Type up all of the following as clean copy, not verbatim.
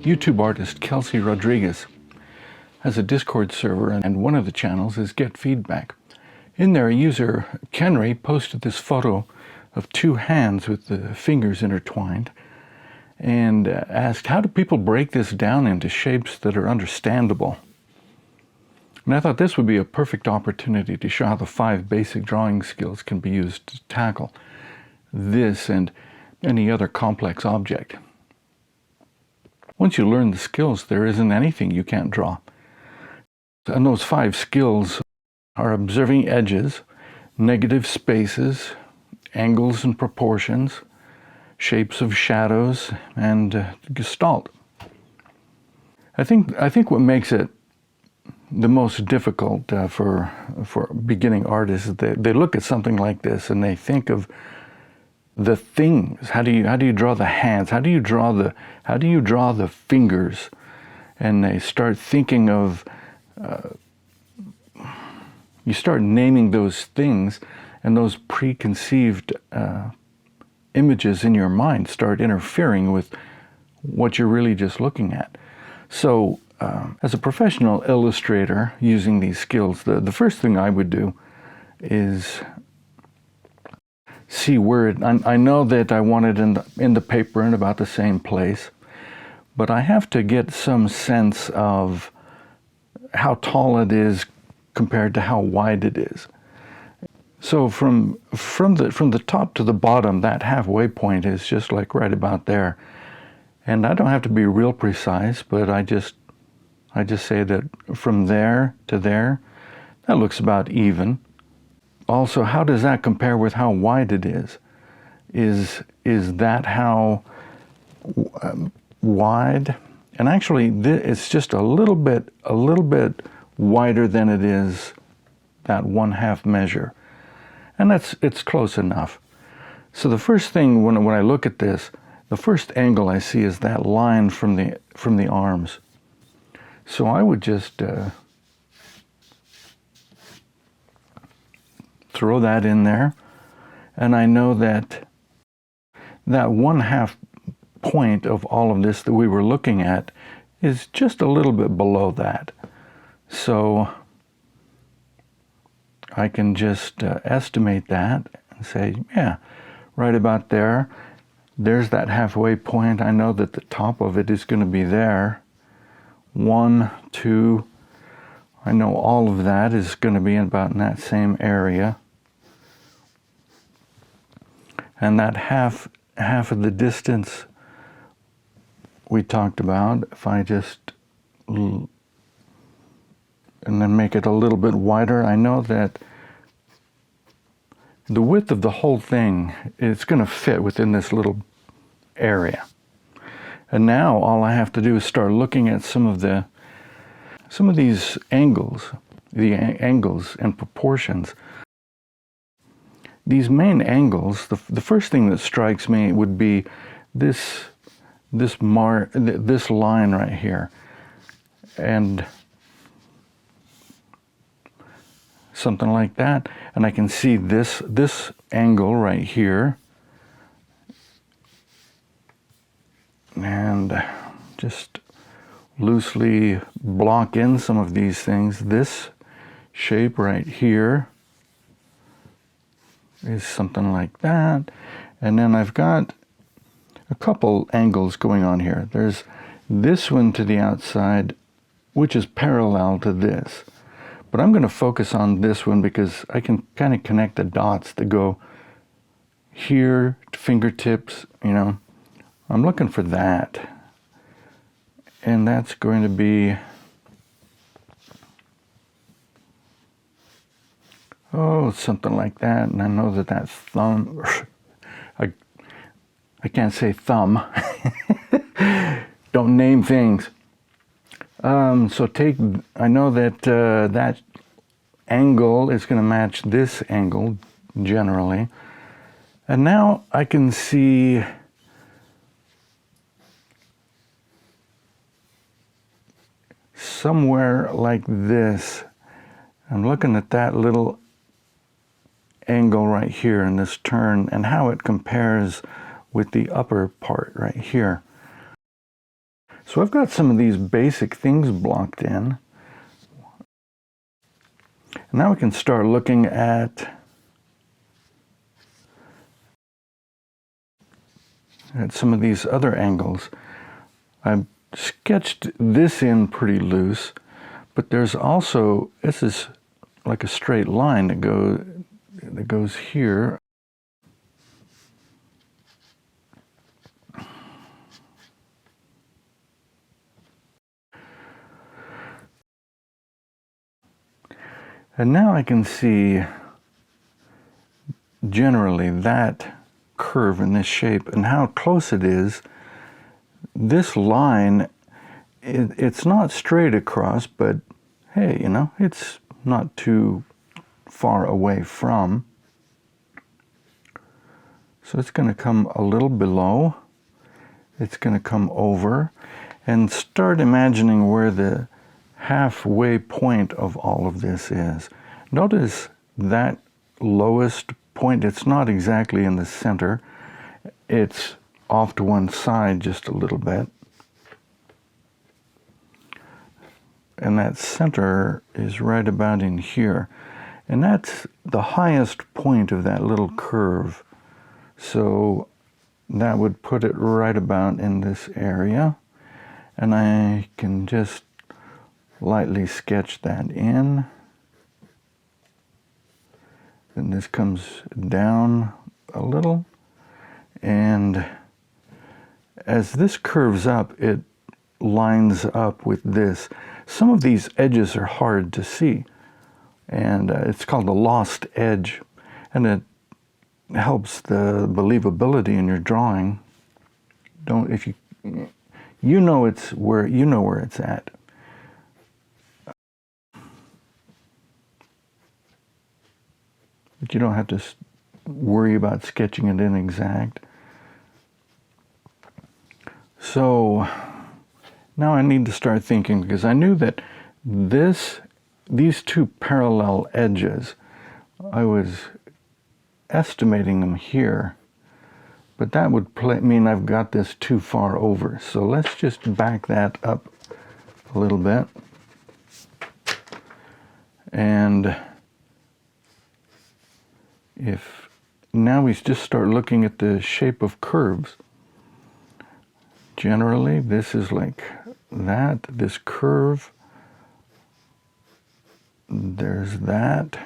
YouTube artist Kelsey Rodriguez has a Discord server, and one of the channels is Get Feedback. In there, user Kenry posted this photo of two hands with the fingers intertwined and asked, how do people break this down into shapes that are understandable? And I thought this would be a perfect opportunity to show how the 5 basic drawing skills can be used to tackle this and any other complex object. Once you learn the skills, there isn't anything you can't draw. And those 5 skills are observing edges, negative spaces, angles and proportions, shapes of shadows, and gestalt. I think what makes it the most difficult for beginning artists is that they look at something like this and they think of the things. How do you draw the hands? How do you draw the fingers? And they start thinking of you start naming those things, and those preconceived images in your mind start interfering with what you're really just looking at. So as a professional illustrator using these skills, the first thing I would do is see where it, I know that I want it in the paper in about the same place, but I have to get some sense of how tall it is compared to how wide it is. So from the top to the bottom, that halfway point is just like right about there. And I don't have to be real precise, but I just say that from there to there, that looks about even. Also, how does that compare with how wide it is? Is that how wide? And actually, it's just a little bit wider than it is that 1/2 measure, and it's close enough. So the first thing when I look at this, the first angle I see is that line from the arms. So I would just throw that in there, and I know that 1/2 point of all of this that we were looking at is just a little bit below that. So I can just estimate that and say, yeah, right about there. There's that halfway point. I know that the top of it is going to be there. 1, 2. I know all of that is going to be about in that same area. And that half of the distance we talked about, if I just and then make it a little bit wider, I know that the width of the whole thing is going to fit within this little area. And now all I have to do is start looking at some of these angles, the angles and proportions. These main angles, the first thing that strikes me would be this line right here, and something like that. And I can see this angle right here, and just loosely block in some of these things. This shape right here is something like that. And then I've got a couple angles going on here. There's this one to the outside, which is parallel to this. But I'm going to focus on this one because I can kind of connect the dots that go here to fingertips, you know. I'm looking for that. And that's going to be, something like that. And I know that thumb, I can't say thumb. Don't name things. So I know that that angle is going to match this angle generally. And now I can see somewhere like this. I'm looking at that little angle right here in this turn and how it compares with the upper part right here. So I've got some of these basic things blocked in. Now we can start looking at some of these other angles. I've sketched this in pretty loose, but there's also, this is like a straight line that goes here. And now I can see generally that curve in this shape and how close it is. This line, it's not straight across, but hey, you know, it's not too far away from. So it's going to come a little below. It's going to come over, and start imagining where the halfway point of all of this is. Notice that lowest point, it's not exactly in the center. It's off to one side just a little bit. And that center is right about in here. And that's the highest point of that little curve. So that would put it right about in this area. And I can just lightly sketch that in. Then this comes down a little. And as this curves up, it lines up with this. Some of these edges are hard to see. And it's called a lost edge. And it helps the believability in your drawing. If you know it's where it's at. But you don't have to worry about sketching it in exact. So now I need to start thinking, because I knew that these two parallel edges, I was estimating them here, but that would mean I've got this too far over. So let's just back that up a little bit. And if now we just start looking at the shape of curves. Generally, this is like that, this curve, there's that.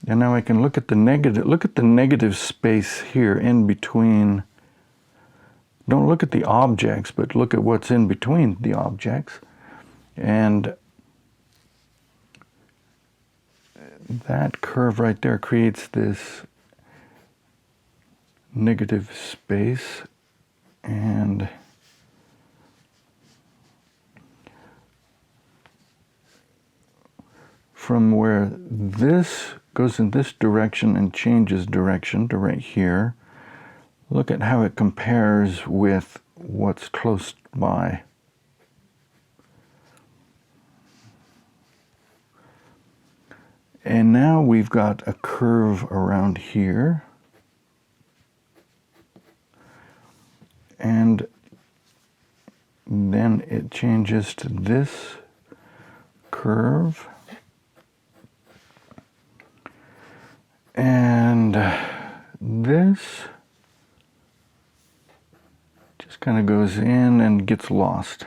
And now I can look at the negative space here in between. Don't look at the objects, but look at what's in between the objects. And that curve right there creates this negative space. And from where this goes in this direction and changes direction to right here, look at how it compares with what's close by. And now we've got a curve around here. And then it changes to this curve. And this just kind of goes in and gets lost.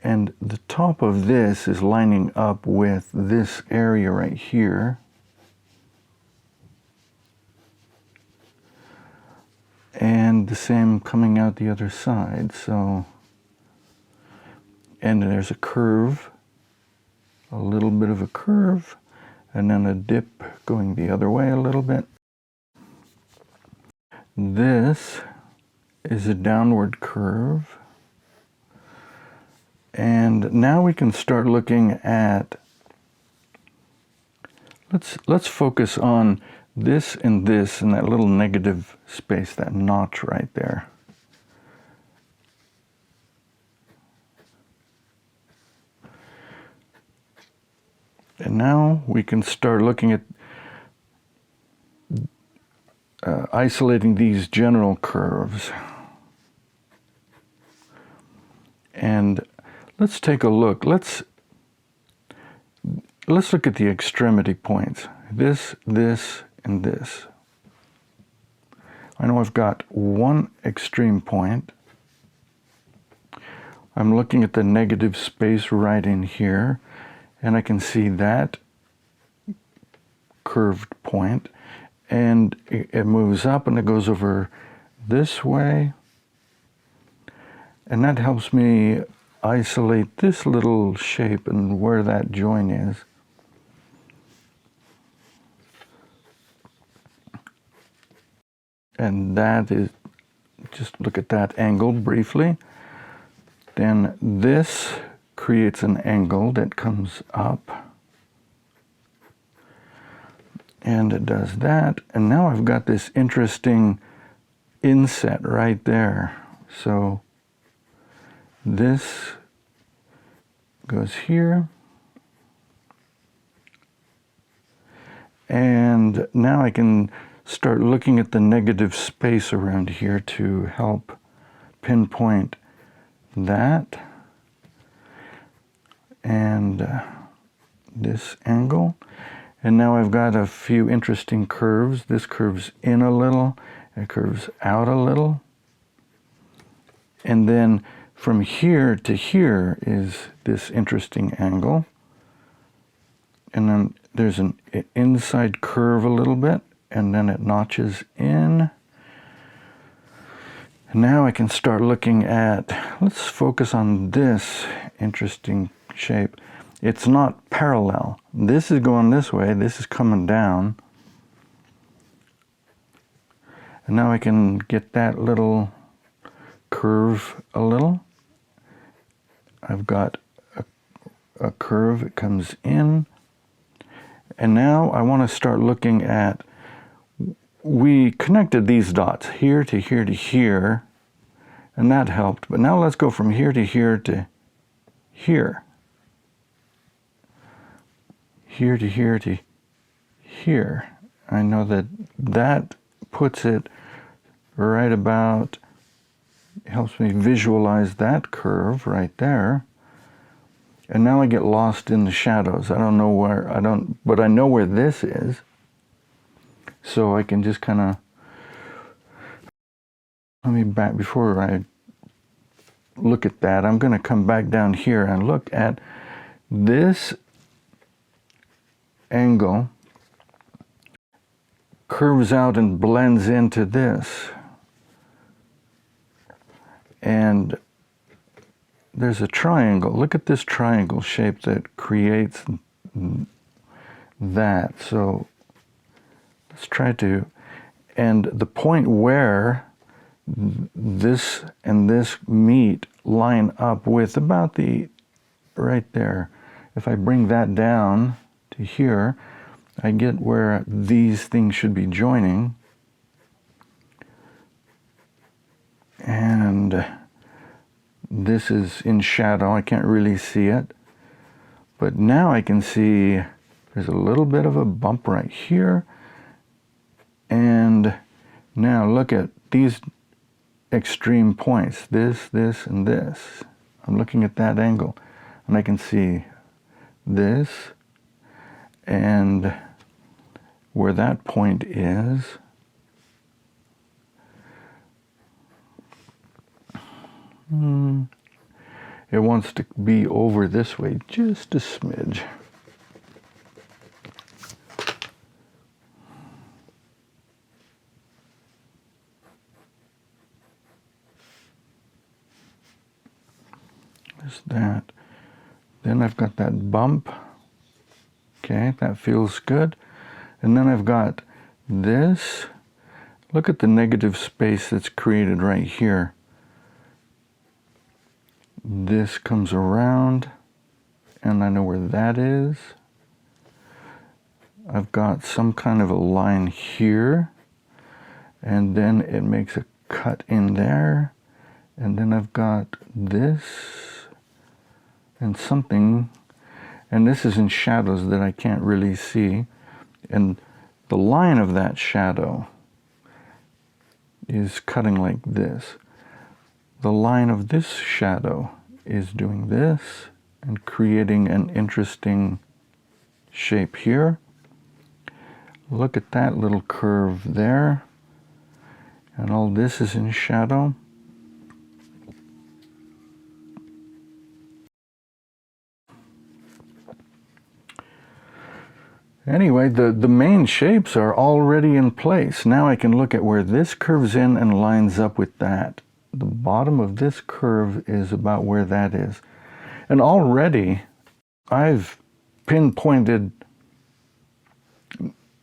And the top of this is lining up with this area right here. And the same coming out the other side. So, and there's a curve, a little bit of a curve, and then a dip going the other way a little bit. This is a downward curve. And now we can start looking at, let's focus on this and that little negative space, that notch right there. And now we can start looking at isolating these general curves. And let's take a look. Let's look at the extremity points. This, and this. I know I've got one extreme point. I'm looking at the negative space right in here, and I can see that curved point, and it moves up and it goes over this way, and that helps me isolate this little shape and where that join is. And that is, just look at that angle briefly. Then this creates an angle that comes up. And it does that. And now I've got this interesting inset right there. So this goes here. And now I can start looking at the negative space around here to help pinpoint that and this angle. And now I've got a few interesting curves. This curves in a little, it curves out a little. And then from here to here is this interesting angle. And then there's an inside curve a little bit, and then it notches in. And now I can start looking at, let's focus on this interesting shape. It's not parallel. This is going this way, this is coming down. And now I can get that little curve a little. I've got a curve, it comes in. And now I want to start looking at, we connected these dots here to here to here, and that helped. But now let's go from here to here to here. Here to here to here. I know that that puts it right about, helps me visualize that curve right there. And now I get lost in the shadows. I don't know where, but I know where this is. So I can just kind of, let me back, before I look at that, I'm going to come back down here and look at this angle curves out and blends into this. And there's a triangle. Look at this triangle shape that creates that. So let's try to, and the point where this and this meet line up with about the, right there. If I bring that down to here, I get where these things should be joining. And this is in shadow, I can't really see it. But now I can see there's a little bit of a bump right here. And now look at these extreme points, this, and this. I'm looking at that angle, and I can see this, and where that point is. It wants to be over this way just a smidge. Just that. Then I've got that bump. Okay, that feels good. And then I've got this. Look at the negative space that's created right here. This comes around, and I know where that is. I've got some kind of a line here, and then it makes a cut in there, and then I've got this and something, And this is in shadows that I can't really see. And the line of that shadow is cutting like this. The line of this shadow is doing this and creating an interesting shape here. Look at that little curve there. And all this is in shadow. Anyway, the main shapes are already in place. Now I can look at where this curves in and lines up with that. The bottom of this curve is about where that is. And already I've pinpointed,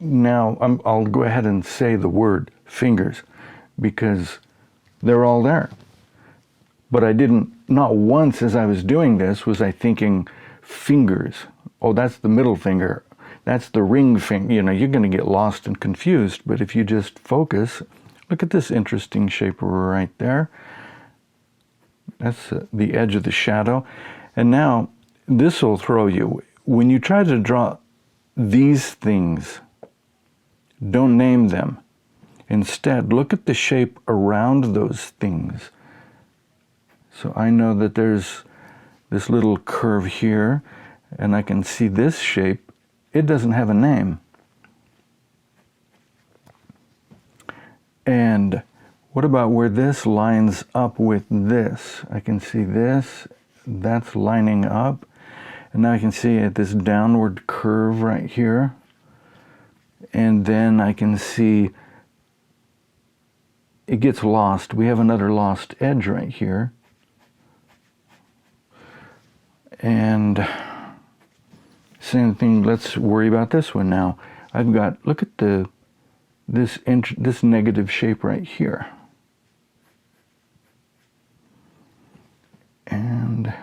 now I'll go ahead and say the word fingers because they're all there. But I didn't, not once as I was doing this was I thinking fingers. Oh, that's the middle finger. That's the ring finger. You know, you're going to get lost and confused. But if you just focus, look at this interesting shape right there. That's the edge of the shadow. And now this will throw you. When you try to draw these things, don't name them. Instead, look at the shape around those things. So I know that there's this little curve here, and I can see this shape. It doesn't have a name. And what about where this lines up with this? I can see this, that's lining up. And now I can see this downward curve right here. And then I can see it gets lost. We have another lost edge right here. And same thing, let's worry about this one now. I've got, look at this negative shape right here. And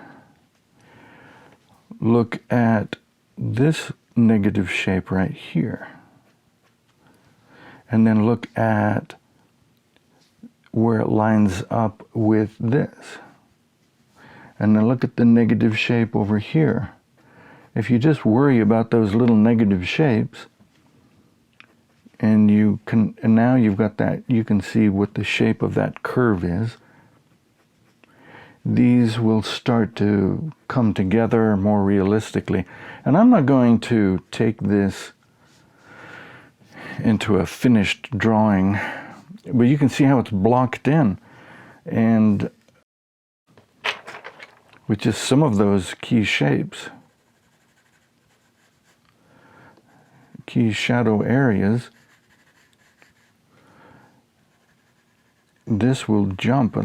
look at this negative shape right here. And then look at where it lines up with this. And then look at the negative shape over here. If you just worry about those little negative shapes, and now you've got that, you can see what the shape of that curve is. These will start to come together more realistically. And I'm not going to take this into a finished drawing, but you can see how it's blocked in. And with just some of those key shapes, key shadow areas, this will jump,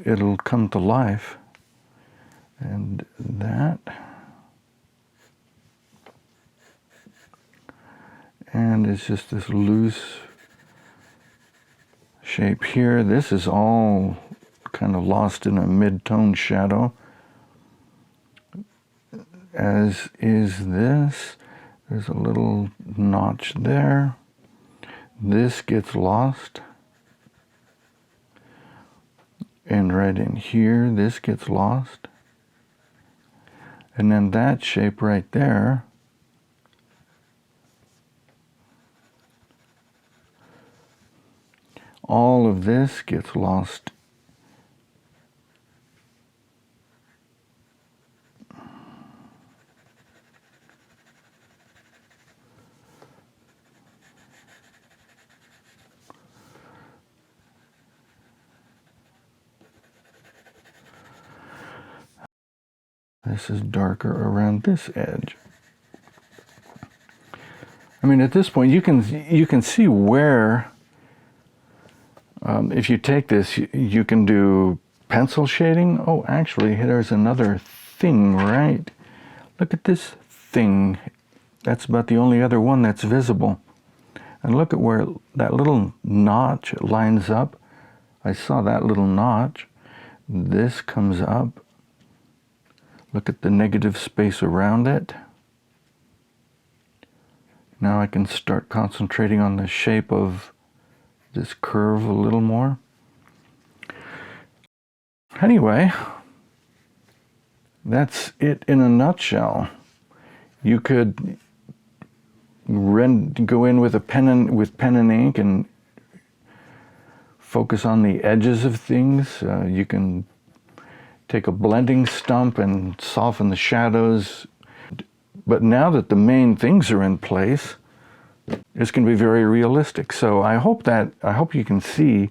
it'll come to life. And that, and it's just this loose shape here. This is all kind of lost in a mid-tone shadow, as is this. There's a little notch there. This gets lost. And right in here, this gets lost. And then that shape right there, all of this gets lost. This is darker around this edge. I mean, at this point, you can see where, if you take this, you can do pencil shading. Oh, actually, there's another thing, right? Look at this thing. That's about the only other one that's visible. And look at where that little notch lines up. I saw that little notch. This comes up. Look at the negative space around it. Now I can start concentrating on the shape of this curve a little more. Anyway, that's it in a nutshell. You could go in with pen and ink and focus on the edges of things. You can take a blending stump and soften the shadows. But now that the main things are in place, it's going to be very realistic. So I hope you can see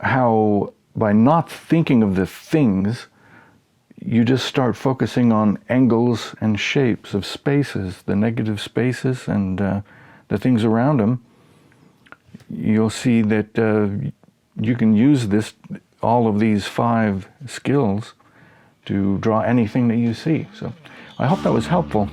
how by not thinking of the things, you just start focusing on angles and shapes of spaces, the negative spaces and the things around them. You'll see that you can use all of these 5 skills to draw anything that you see. So I hope that was helpful.